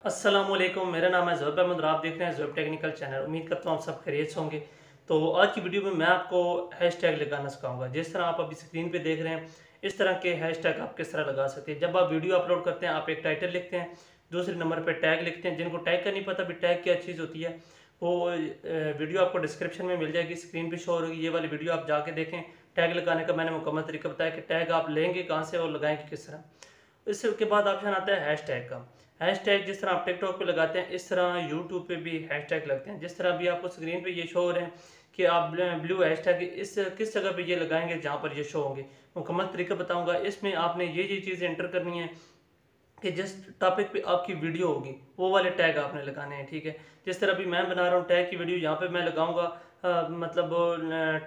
अस्सलामुअलैकुम, मेरा नाम है ज़ोहैब अहमद और आप देख रहे हैं ज़ोहैब टेक्निकल चैनल। उम्मीद करता हूँ आप सब खैरियत से होंगे। तो आज की वीडियो में मैं आपको हैशटैग लगाना सिखाऊंगा। जिस तरह आप अभी स्क्रीन पे देख रहे हैं, इस तरह के हैशटैग आप किस तरह लगा सकते हैं। जब आप वीडियो अपलोड करते हैं, आप एक टाइटल लिखते हैं, दूसरे नंबर पर टैग लिखते हैं। जिनको टैग का नहीं पता भी टैग क्या चीज़ होती है, वो वीडियो आपको डिस्क्रिप्शन में मिल जाएगी, स्क्रीन पर शो हो रही। ये वाली वीडियो आप जाके देखें। टैग लगाने का मैंने मुकम्मल तरीका बताया कि टैग आप लेंगे कहाँ से और लगाएंगे किस तरह। इसके बाद ऑप्शन आता है हैशटैग का। हैशटैग जिस तरह आप टिकटॉक पे लगाते हैं, इस तरह यूट्यूब पे भी हैशटैग लगते हैं। जिस तरह अभी आपको स्क्रीन पे ये शो हो रहे हैं कि आप ब्लू हैशटैग इस किस जगह पे ये लगाएंगे जहाँ पर ये शो होंगे। मुकम्मल तरीका बताऊंगा। इसमें आपने ये चीज़ें एंटर करनी है कि जिस टॉपिक पे आपकी वीडियो होगी वो वाले टैग आपने लगाने हैं, ठीक है। जिस तरह अभी मैं बना रहा हूँ टैग की वीडियो, यहाँ पे मैं लगाऊंगा मतलब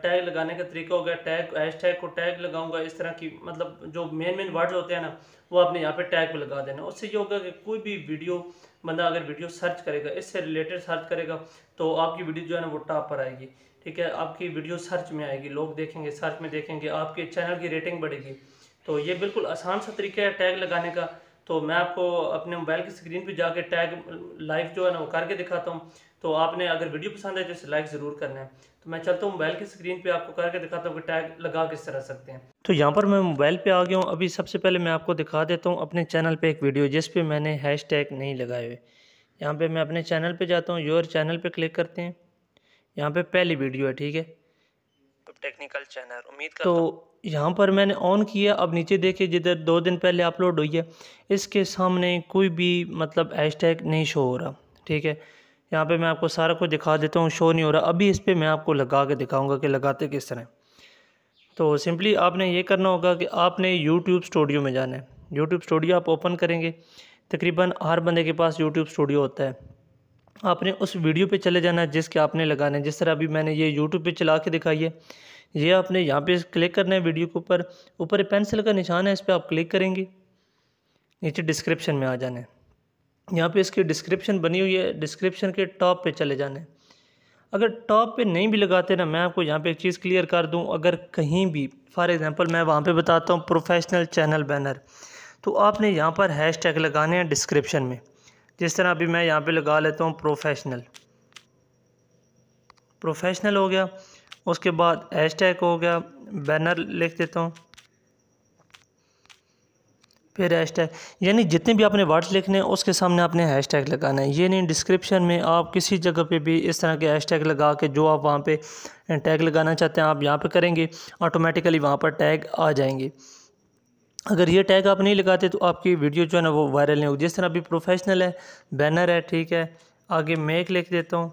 टैग लगाने का तरीका हो गया, टैग हैशटैग को टैग लगाऊंगा इस तरह की, मतलब जो मेन वर्ड्स होते हैं ना, वो आपने यहाँ पे टैग पे लगा देना। उससे ये होगा कि कोई भी वीडियो बंदा अगर वीडियो सर्च करेगा, इससे रिलेटेड सर्च करेगा, तो आपकी वीडियो जो है ना वो टॉप पर आएगी, ठीक है। आपकी वीडियो सर्च में आएगी, लोग देखेंगे, सर्च में देखेंगे, आपके चैनल की रेटिंग बढ़ेगी। तो ये बिल्कुल आसान सा तरीका है टैग लगाने का। तो मैं आपको अपने मोबाइल की स्क्रीन पे जाके टैग लाइव जो है ना वो करके दिखाता हूँ। तो आपने अगर वीडियो पसंद है तो इसे लाइक ज़रूर करना है। तो मैं चलता हूँ मोबाइल की स्क्रीन पे आपको करके दिखाता हूँ कि टैग लगा किस तरह सकते हैं। तो यहाँ पर मैं मोबाइल पे आ गया हूँ। अभी सबसे पहले मैं आपको दिखा देता हूँ अपने चैनल पे एक वीडियो जिस पे मैंने हैशटैग नहीं लगाए हुए। यहाँ पे मैं अपने चैनल पे जाता हूँ, योर चैनल पे क्लिक करते हैं। यहाँ पे पहली वीडियो है, ठीक है, टेक्निकल चैनल। उम्मीद करता हूँ तो यहाँ पर मैंने ऑन किया। अब नीचे देखिए, जिधर 2 दिन पहले अपलोड हुई है, इसके सामने कोई भी मतलब हैशटैग नहीं शो हो रहा, ठीक है। यहाँ पे मैं आपको सारा कुछ दिखा देता हूँ, शो नहीं हो रहा। अभी इस पर मैं आपको लगा के दिखाऊंगा कि लगाते किस तरह। तो सिंपली आपने ये करना होगा कि आपने यूट्यूब स्टूडियो में जाना है। यूट्यूब स्टूडियो आप ओपन करेंगे, तकरीबन हर बंदे के पास यूट्यूब स्टूडियो होता है। आपने उस वीडियो पे चले जाना है जिसके आपने लगाना है। जिस तरह अभी मैंने ये यूट्यूब पे चला के दिखाई है, ये आपने यहाँ पे क्लिक करना है वीडियो के ऊपर। ऊपर पेंसिल का निशान है, इस पर आप क्लिक करेंगे। नीचे डिस्क्रिप्शन में आ जाना है। यहाँ पे इसकी डिस्क्रिप्शन बनी हुई है, डिस्क्रिप्शन के टॉप पे चले जाना है। अगर टॉप पे नहीं भी लगाते ना, मैं आपको यहाँ पे एक चीज़ क्लियर कर दूँ, अगर कहीं भी फॉर एग्जांपल मैं वहाँ पे बताता हूँ प्रोफेशनल चैनल बैनर, तो आपने यहाँ पर हैशटैग लगाने हैं डिस्क्रिप्शन में। जिस तरह अभी मैं यहाँ पे लगा लेता हूँ प्रोफेशनल। प्रोफेशनल हो गया, उसके बाद हैशटैग हो गया, बैनर लिख देता हूँ, फिर हैशटैग। यानी जितने भी आपने वर्ड्स लिखने हैं उसके सामने आपने हैशटैग लगाना है। ये नहीं डिस्क्रिप्शन में आप किसी जगह पे भी इस तरह के हैशटैग लगा के जो आप वहाँ पे टैग लगाना चाहते हैं आप यहाँ पे करेंगे, ऑटोमेटिकली वहाँ पर टैग आ जाएंगे। अगर ये टैग आप नहीं लगाते तो आपकी वीडियो जो है ना वो वायरल नहीं होगी। जिस तरह अभी प्रोफेशनल है, बैनर है, ठीक है। आगे मेक लिख देता हूँ,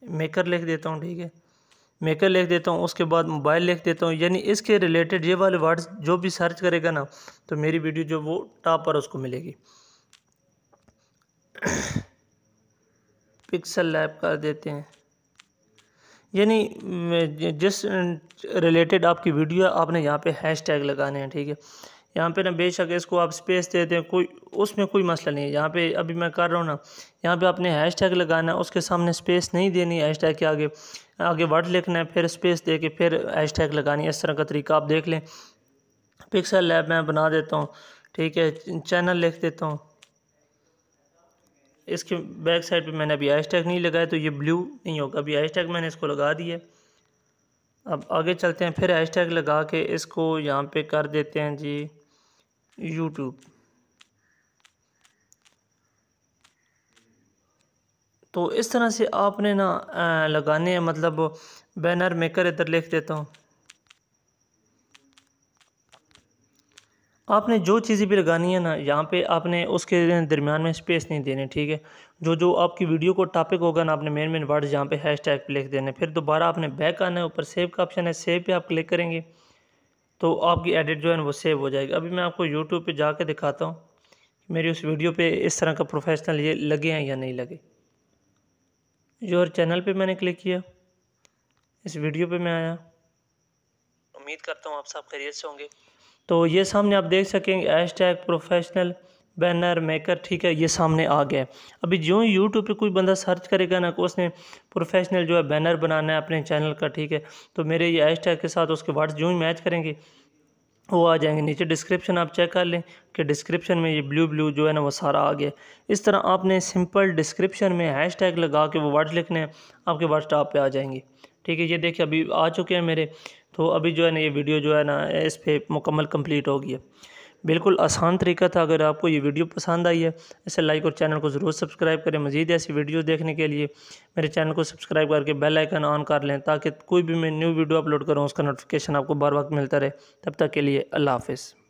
मेकर लिख देता हूँ, ठीक है, मेकर लिख देता हूँ। उसके बाद मोबाइल लिख देता हूँ। यानी इसके रिलेटेड ये वाले वर्ड्स जो भी सर्च करेगा ना, तो मेरी वीडियो जो वो टॉप पर उसको मिलेगी। पिक्सल लैब कर देते हैं। यानी जिस रिलेटेड आपकी वीडियो है आपने यहाँ पे हैशटैग लगाने हैं, ठीक है। यहाँ पे ना बेशक इसको आप स्पेस दे दें, कोई उसमें कोई मसला नहीं है। यहाँ पे अभी मैं कर रहा हूँ ना, यहाँ पे आपने हैशटैग लगाना है, उसके सामने स्पेस नहीं देनी है। हैशटैग के आगे आगे वर्ड लिखना है, फिर स्पेस दे के फिर हैशटैग लगानी है। इस तरह का तरीका आप देख लें। पिक्सल लैब मैं बना देता हूँ, ठीक है, चैनल लिख देता हूँ। इसके बैक साइड पे मैंने अभी हैशटैग नहीं लगाया तो ये ब्लू नहीं होगा। अभी हैशटैग मैंने इसको लगा दिया। अब आगे चलते हैं, फिर हैशटैग लगा के इसको यहाँ पे कर देते हैं जी यूट्यूब। तो इस तरह से आपने ना लगाने हैं, मतलब बैनर मेकर इधर लिख देता हूँ। आपने जो चीज़ें भी लगानी है ना, यहाँ पे आपने उसके दरमियान में स्पेस नहीं देने, ठीक है। जो जो आपकी वीडियो को टॉपिक होगा ना, आपने मेन वर्ड्स यहाँ पे हैशटैग पे लिख देने। फिर दोबारा आपने बैक आना है, ऊपर सेव का ऑप्शन है, सेव पे आप क्लिक करेंगे तो आपकी एडिट जो है ना वो सेव हो जाएगी। अभी मैं आपको यूट्यूब पे जाके दिखाता हूँ मेरी उस वीडियो पे इस तरह का प्रोफेशनल ये लगे हैं या नहीं लगे। योर चैनल पे मैंने क्लिक किया, इस वीडियो पे मैं आया। उम्मीद करता हूँ आप सब खैरियत से होंगे। तो ये सामने आप देख सकेंगे हैशटैग प्रोफेशनल बैनर मेकर, ठीक है, ये सामने आ गया है। अभी जो यूट्यूब पे कोई बंदा सर्च करेगा ना कि उसने प्रोफेशनल जो है बैनर बनाना है अपने चैनल का, ठीक है, तो मेरे ये हैशटैग के साथ उसके वर्ड्स जो ही मैच करेंगे वो आ जाएंगे। नीचे डिस्क्रिप्शन आप चेक कर लें कि डिस्क्रिप्शन में ये ब्लू ब्लू जो है ना वो सारा आ गया। इस तरह आपने सिंपल डिस्क्रिप्शन में हैशटैग लगा के वो वर्ड्स लिखने हैं, आपके वर्ड्स टॉप पे आ जाएंगे। ठीक है, ये देखिए अभी आ चुके हैं मेरे। तो अभी जो है ना ये वीडियो जो है ना इस पर मुकम्मल कंप्लीट हो गई है। बिल्कुल आसान तरीका था। अगर आपको ये वीडियो पसंद आई है इसे लाइक और चैनल को ज़रूर सब्सक्राइब करें। मज़ीद ऐसी वीडियोस देखने के लिए मेरे चैनल को सब्सक्राइब करके बेल आइकन ऑन कर लें, ताकि कोई भी मैं न्यू वीडियो अपलोड करूँ उसका नोटिफिकेशन आपको बार वक्त मिलता रहे। तब तक के लिए अल्लाह हाफ़िज़।